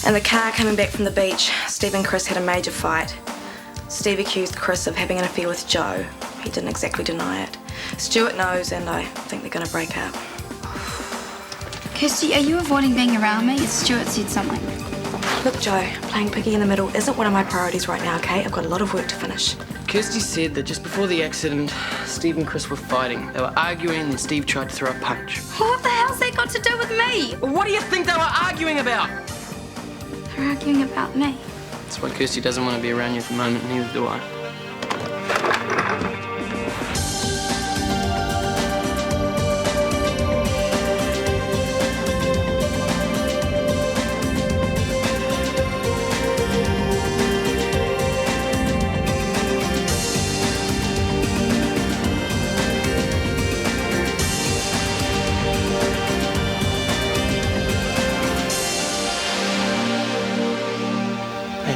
In the car coming back from the beach, Steve and Chris had a major fight. Steve accused Chris of having an affair with Joe. He didn't exactly deny it. Stuart knows, and I think they're going to break up. Kirsty, are you avoiding being around me? Stuart said something. Look, Joe, playing piggy in the middle isn't one of my priorities right now, okay? I've got a lot of work to finish. Kirsty said that just before the accident, Steve and Chris were fighting. They were arguing and Steve tried to throw a punch. What the hell's that got to do with me? What do you think they were arguing about? They're arguing about me. That's why Kirsty doesn't want to be around you at the moment, neither do I.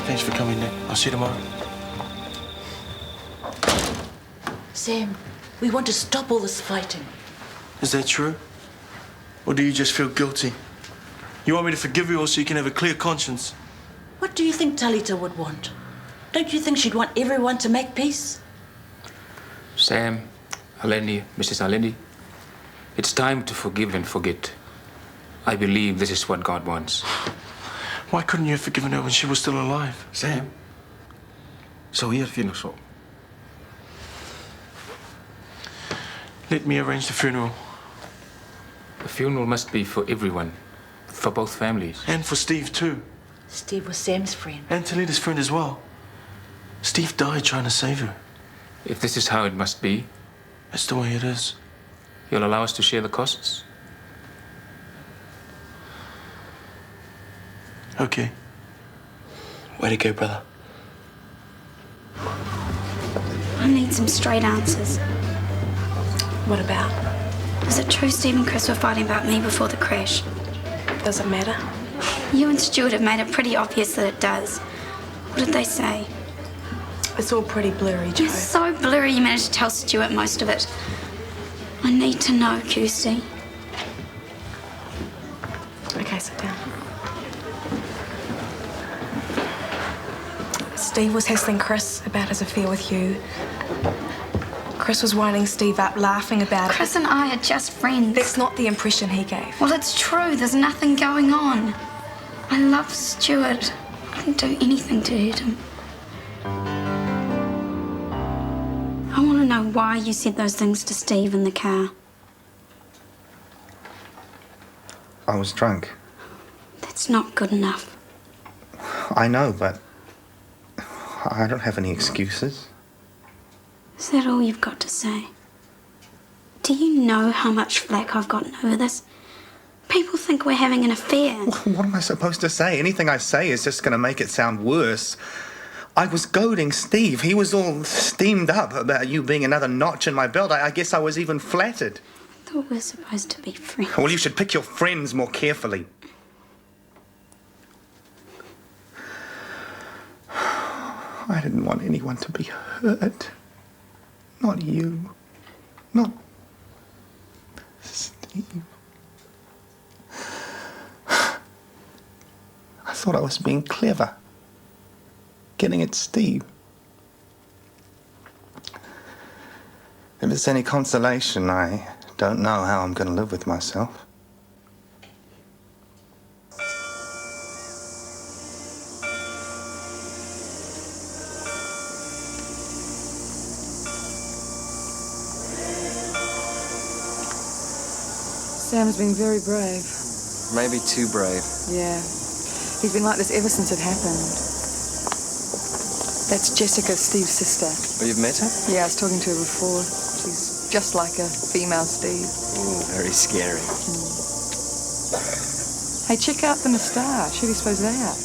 Thanks for coming, Nick. I'll see you tomorrow. Sam, we want to stop all this fighting. Is that true? Or do you just feel guilty? You want me to forgive you all so you can have a clear conscience? What do you think Talita would want? Don't you think she'd want everyone to make peace? Sam, Alendi, Mrs. Alendi, it's time to forgive and forget. I believe this is what God wants. Why couldn't you have forgiven her when she was still alive? Sam, so hier vind zo. Let me arrange the funeral. The funeral must be for everyone, for both families. And for Steve, too. Steve was Sam's friend. And Talita's friend as well. Steve died trying to save her. If this is how it must be, That's the way it is. you'll allow us to share the costs? Okay. Way to go, brother. I need some straight answers. What about? Is it true Steve and Chris were fighting about me before the crash? Does it matter? You and Stuart have made it pretty obvious that it does. What did they say? It's all pretty blurry, Joe. It's so blurry you managed to tell Stuart most of it. I need to know, Kirsty. Okay, sit down. Steve was hassling Chris about his affair with you. Chris was winding Steve up, laughing about it. Chris and I are just friends. That's not the impression he gave. Well, it's true. There's nothing going on. I love Stuart. I wouldn't do anything to hurt him. I want to know why you said those things to Steve in the car. I was drunk. That's not good enough. I know, but I don't have any excuses. Is that all you've got to say? Do you know how much flack I've gotten over this? People think we're having an affair. What am I supposed to say? Anything I say is just going to make it sound worse. I was goading Steve. He was all steamed up about you being another notch in my belt. I guess I was even flattered. I thought we were supposed to be friends. Well, you should pick your friends more carefully. I didn't want anyone to be hurt. Not you. Not Steve. I thought I was being clever. Getting at Steve. If it's any consolation, I don't know how I'm going to live with myself. Sam's been very brave. Maybe too brave. Yeah. He's been like this ever since it happened. That's Jessica, Steve's sister. Oh, you've met her? Yeah, I was talking to her before. She's just like a female Steve. Ooh, very scary. Hey, check out the moustache. Who do you suppose they are?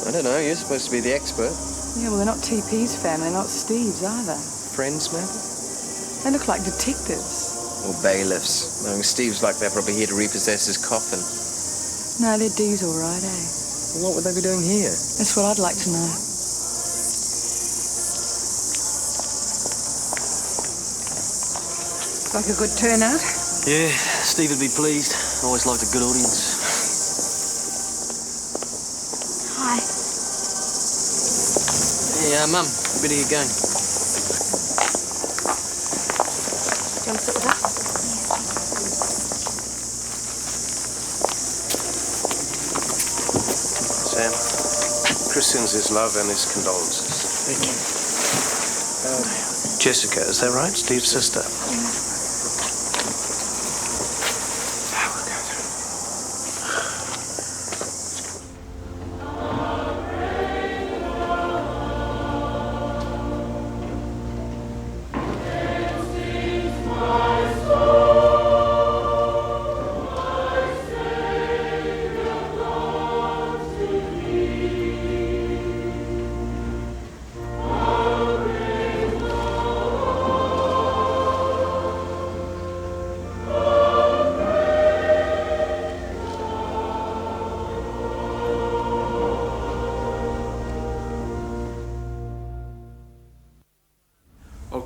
I don't know, you're supposed to be the expert. Yeah, well, they're not TP's family, they're not Steve's either. Friends, maybe? They look like detectives. Or bailiffs. Knowing Steve's like they're probably here to repossess his coffin. No, their D's all right, eh? Well, what would they be doing here? That's what I'd like to know. Like a good turnout? Yeah, Steve would be pleased. Always liked a good audience. Bye. Hey, Mum, you better get going. Do you want to sit with us? Sam, Chris sends his love and his condolences. Thank you. Jessica, is that right? Steve's sister?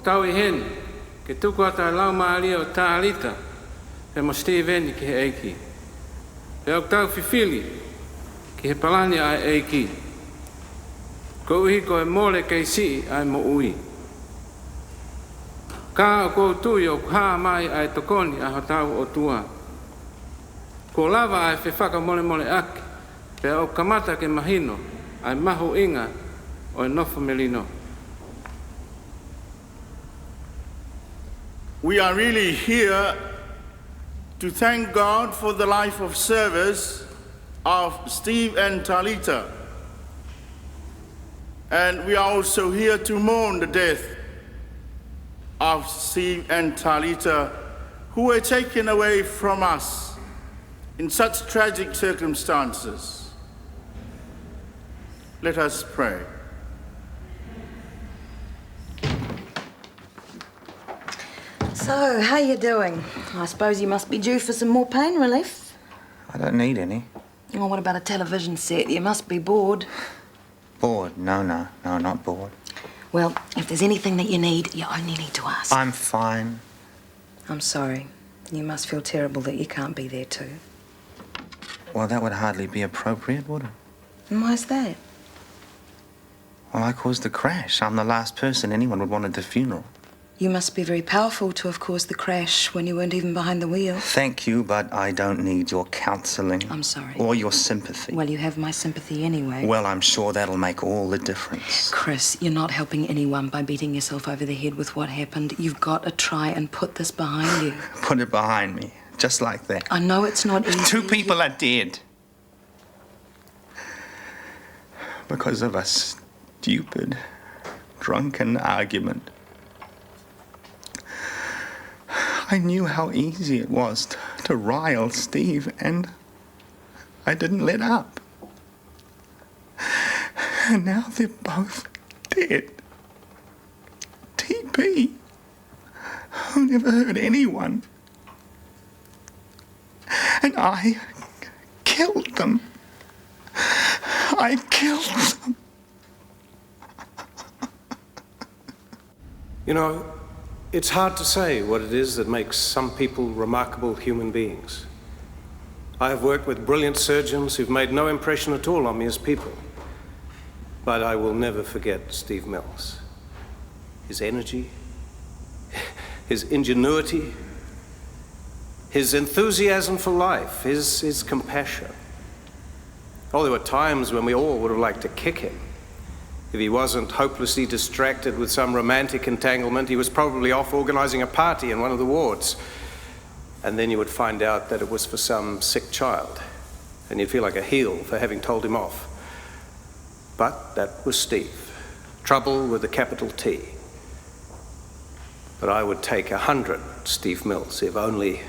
Tau I hen, ke tuku ata lau maali o Tālita, pe mo Stephen ki he eiki. Pe au tau whiwhili, ki he palani ai eiki. Ko uhi ko e mole kei si ai mo ui. Ka o kou tui o kuhaa mai ai tokoni a tau o tua. Ko lava ai whiwhaka mole mole aki, pe au kamata ke mahino, ai mahu inga o e nofo melino. We are really here to thank God for the life of service of Steve and Talita. And we are also here to mourn the death of Steve and Talita, who were taken away from us in such tragic circumstances. Let us pray. So, how you doing? I suppose you must be due for some more pain relief. I don't need any. Oh, what about a television set? You must be bored. Bored? No, not bored. Well, if there's anything that you need, you only need to ask. I'm fine. I'm sorry. You must feel terrible that you can't be there too. Well, that would hardly be appropriate, would it? And why's that? Well, I caused the crash. I'm the last person anyone would want at the funeral. You must be very powerful to have caused the crash when you weren't even behind the wheel. Thank you, but I don't need your counselling. I'm sorry. Or your sympathy. Well, you have my sympathy anyway. Well, I'm sure that'll make all the difference. Chris, you're not helping anyone by beating yourself over the head with what happened. You've got to try and put this behind you. Put it behind me, just like that. I know it's not easy. 2 people are dead. Because of a stupid, drunken argument. I knew how easy it was to rile Steve, and I didn't let up. And now they're both dead. TP, who never hurt anyone. And I killed them. I killed them. You know, it's hard to say what it is that makes some people remarkable human beings. I have worked with brilliant surgeons who've made no impression at all on me as people. But I will never forget Steve Mills. His energy, his ingenuity, his enthusiasm for life, his compassion. Oh, there were times when we all would have liked to kick him. If he wasn't hopelessly distracted with some romantic entanglement, he was probably off organizing a party in one of the wards. And then you would find out that it was for some sick child, and you'd feel like a heel for having told him off. But that was Steve. Trouble with a capital T. But I would take 100 Steve Mills if only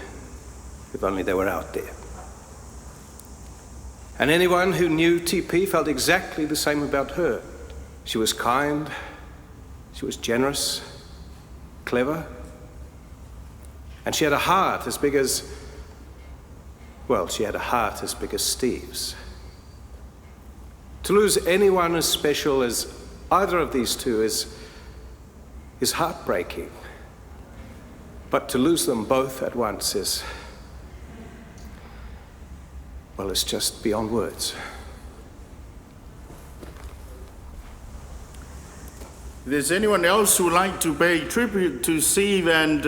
they were out there. And anyone who knew TP felt exactly the same about her. She was kind, she was generous, clever, and she had a heart as big as, well, she had a heart as big as Steve's. To lose anyone as special as either of these two is heartbreaking. But to lose them both at once is, well, it's just beyond words. If there's anyone else who would like to pay tribute to Steve and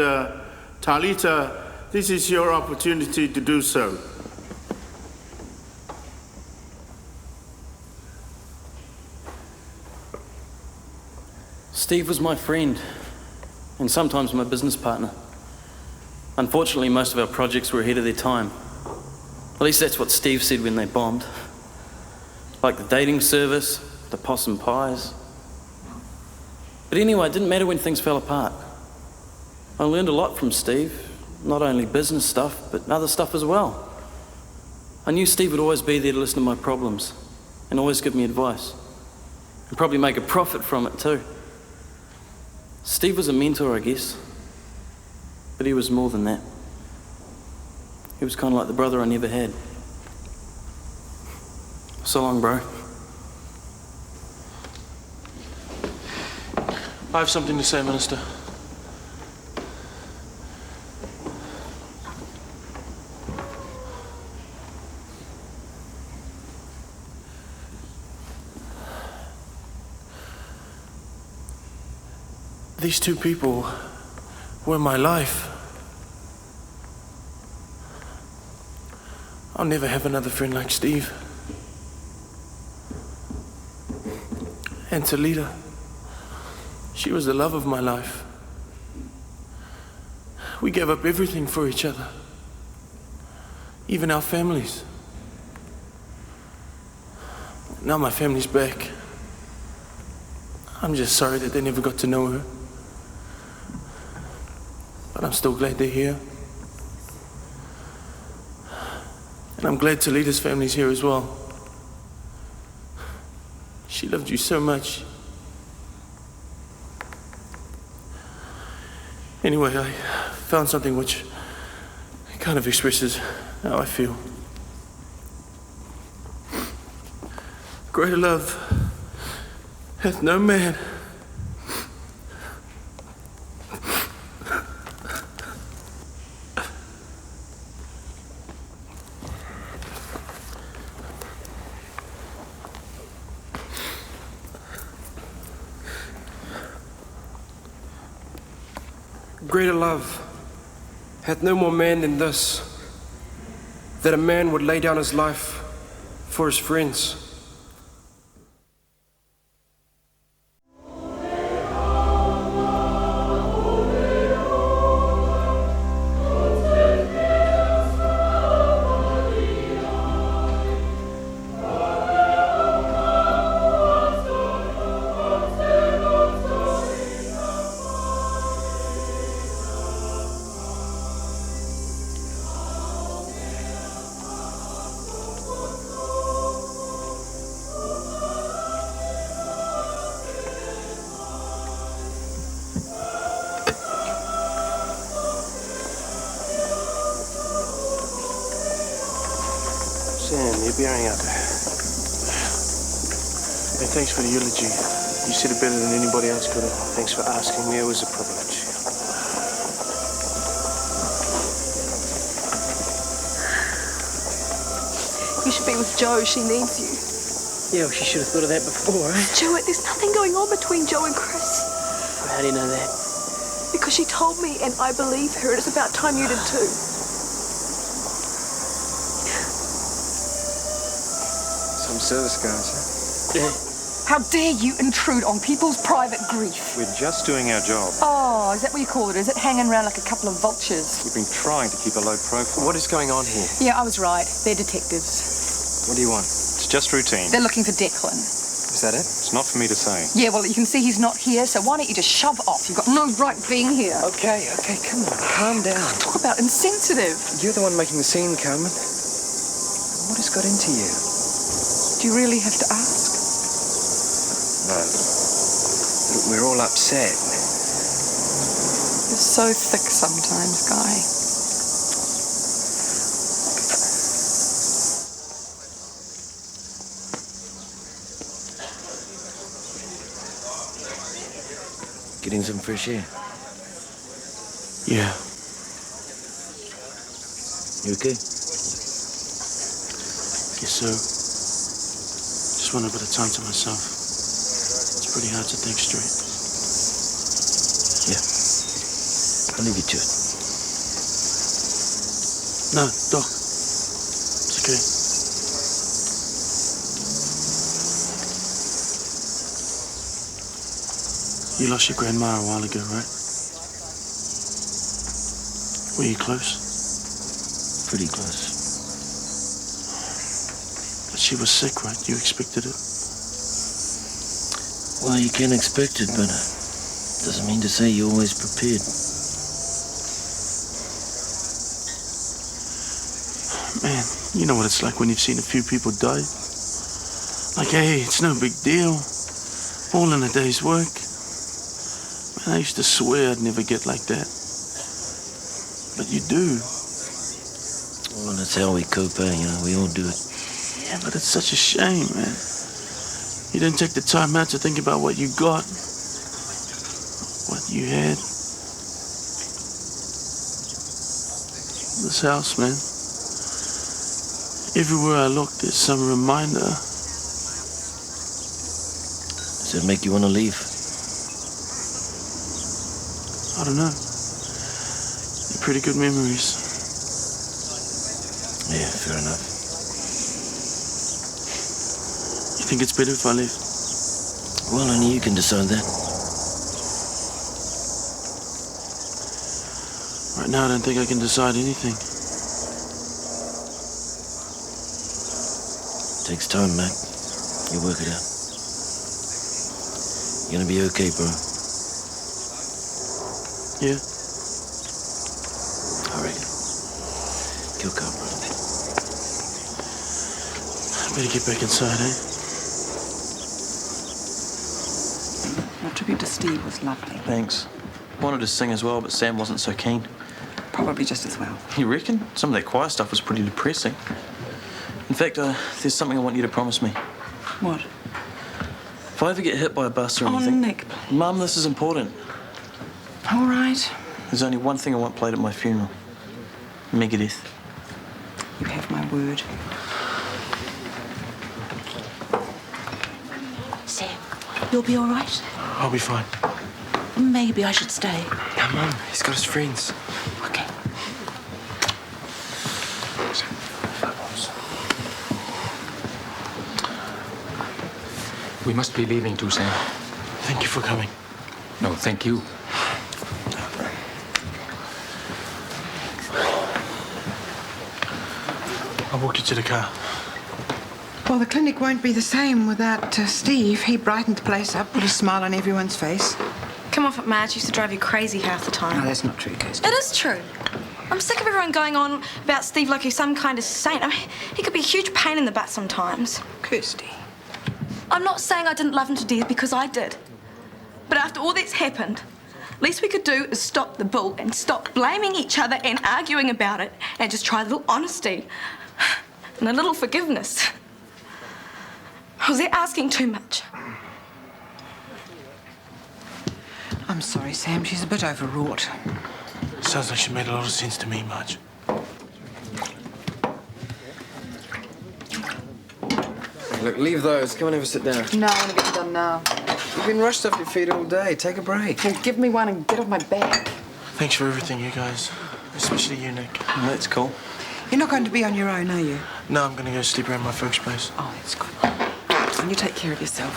Talita, this is your opportunity to do so. Steve was my friend, and sometimes my business partner. Unfortunately, most of our projects were ahead of their time. At least that's what Steve said when they bombed. Like the dating service, the possum pies. But anyway, it didn't matter when things fell apart. I learned a lot from Steve, not only business stuff, but other stuff as well. I knew Steve would always be there to listen to my problems and always give me advice, and probably make a profit from it too. Steve was a mentor, I guess, but he was more than that. He was kind of like the brother I never had. So long, bro. I have something to say, Minister. These two people were my life. I'll never have another friend like Steve. And Talita, she was the love of my life. We gave up everything for each other, even our families. Now my family's back. I'm just sorry that they never got to know her. But I'm still glad they're here. And I'm glad Talita's family's here as well. She loved you so much. Anyway, I found something which kind of expresses how I feel. Greater love hath no man Greater love hath no more man than this, that a man would lay down his life for his friends. Sam, you're bearing up. Hey, thanks for the eulogy. You said it better than anybody else could have. Thanks for asking me. It was a privilege. You should be with Jo. She needs you. Yeah, well, she should have thought of that before, eh? Stuart, there's nothing going on between Jo and Chris. How do you know that? Because she told me, and I believe her, and it's about time you did too. Some service guys, huh? Yeah. How dare you intrude on people's private grief? We're just doing our job. Oh, is that what you call it? Is it hanging around like a couple of vultures? We've been trying to keep a low profile. What is going on here? Yeah, I was right. They're detectives. What do you want? It's just routine. They're looking for Declan. Is that it? It's not for me to say. Yeah, well, you can see he's not here, so why don't you just shove off? You've got no right being here. Okay, come on, calm down. Talk about insensitive. You're the one making the scene, Carmen. What has got into you? Do you really have to ask? No. Look, we're all upset. You're so thick sometimes, Guy. Getting some fresh air? Yeah. You okay? Guess so. Just want a bit of time to myself. It's pretty hard to think straight. Yeah. I'll leave you to it. No, Doc. It's okay. You lost your grandma a while ago, right? Were you close? Pretty close. But she was sick, right? You expected it? Well, you can expect it, but doesn't mean to say you're always prepared. Man, you know what it's like when you've seen a few people die. Like, hey, it's no big deal. All in a day's work. Man, I used to swear I'd never get like that. But you do. Well, that's how we cope, eh? You know, we all do it. Yeah, but it's such a shame, man. You didn't take the time out to think about what you got. What you had. This house, man. Everywhere I look, there's some reminder. Does that make you want to leave? I don't know. They're pretty good memories. Yeah, fair enough. You think it's better if I leave? Well, only you can decide that. Right now, I don't think I can decide anything. Takes time, Mac. You work it out. You're gonna be okay, bro. Yeah? I reckon. Kill Carmen. I better get back inside, eh? Your tribute to Steve was lovely. Thanks. Wanted to sing as well, but Sam wasn't so keen. Probably just as well. You reckon? Some of that choir stuff was pretty depressing. In fact, there's something I want you to promise me. What? If I ever get hit by a bus or anything... Oh, Nick. Mum, this is important. All right. There's only one thing I want played at my funeral. Megadeth. You have my word. Sam, you'll be all right? I'll be fine. Maybe I should stay. Come on, he's got his friends. Okay. We must be leaving too, Sam. Thank you for coming. No, thank you. I'll walk you to the car. Well, the clinic won't be the same without Steve. He brightened the place up, put a smile on everyone's face. Come off it, Madge. Used to drive you crazy half the time. No, that's not true, Kirsty. It is true. I'm sick of everyone going on about Steve like he's some kind of saint. I mean, he could be a huge pain in the butt sometimes. Kirsty. I'm not saying I didn't love him to death, because I did. But after all that's happened, least we could do is stop the bull and stop blaming each other and arguing about it and just try a little honesty and a little forgiveness. Was that asking too much? I'm sorry, Sam. She's a bit overwrought. Sounds like she made a lot of sense to me, Marge. Look, leave those. Come and have a sit down. No, I want to get done now. You've been rushed off your feet all day. Take a break. Well, give me one and get off my back. Thanks for everything, you guys. Especially you, Nick. Oh, that's cool. You're not going to be on your own, are you? No, I'm going to go sleep around my folks' place. Oh, that's good. And you take care of yourself.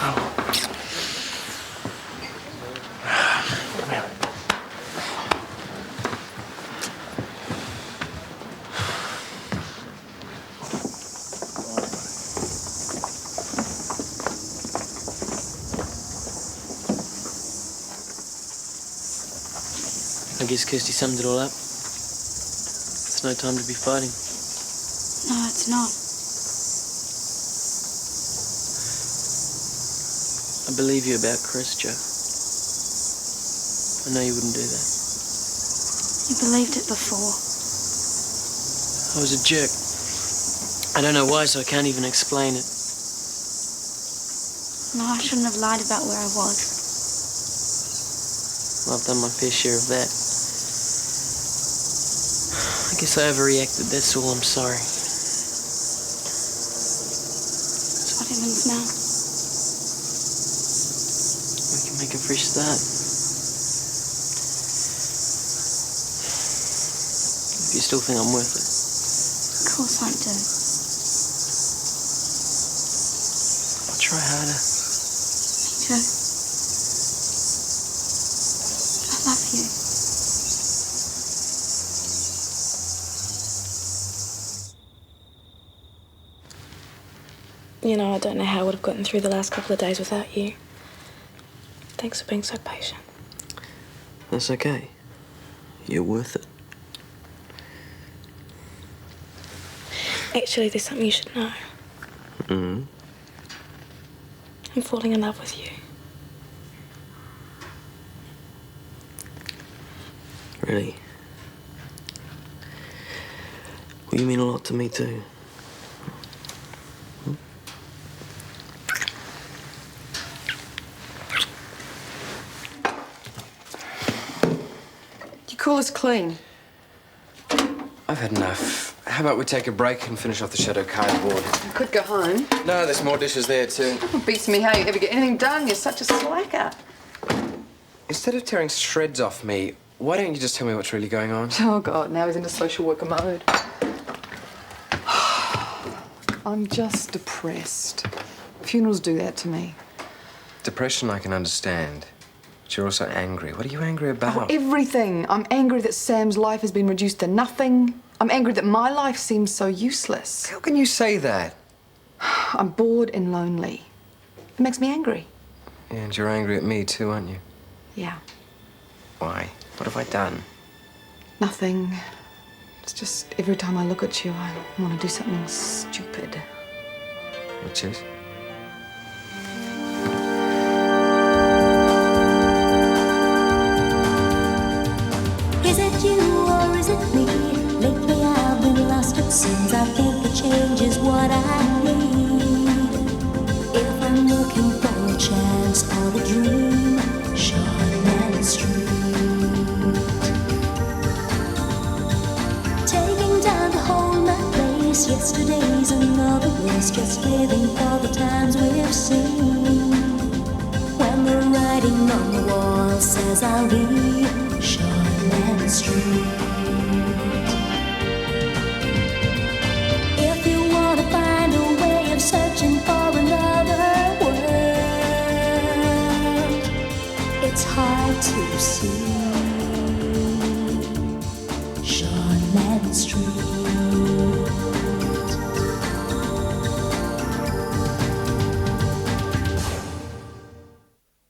I guess Kirsty summed it all up. It's no time to be fighting. No, it's not. I believe you about Chris, Joe. I know you wouldn't do that. You believed it before. I was a jerk. I don't know why, so I can't even explain it. No, I shouldn't have lied about where I was. Well, I've done my fair share of that. I guess I overreacted, that's all. I'm sorry. So what happens now? We can make a fresh start. still think I'm worth it? Of course I do. I'll try harder. Me too. I love you. You know, I don't know how I would have gotten through the last couple of days without you. Thanks for being so patient. That's okay. You're worth it. Actually, there's something you should know. Mm-hmm. I'm falling in love with you. Really? Well, you mean a lot to me too. You call us clean? I've had enough. How about we take a break and finish off the shadow cardboard? You could go home. No, there's more dishes there too. It beats me how you ever get anything done. You're such a slacker. Instead of tearing shreds off me, why don't you just tell me what's really going on? Oh, God, now he's into social worker mode. I'm just depressed. Funerals do that to me. Depression I can understand. But you're also angry. What are you angry about? Oh, everything. I'm angry that Sam's life has been reduced to nothing. I'm angry that my life seems so useless. How can you say that? I'm bored and lonely. It makes me angry. And you're angry at me too, aren't you? Yeah. Why? What have I done? Nothing. It's just every time I look at you, I want to do something stupid. Which is? Is it you or is it me? Lately I've been lost, it seems. I think the change is what I need. If I'm looking for a chance or a dream, Shortland Street. Taking time to hold my place. Yesterday's another race, just living for the times we've seen. When the writing on the wall says I'll be Shortland Street. If you want to find a way of searching for another world, it's hard to see.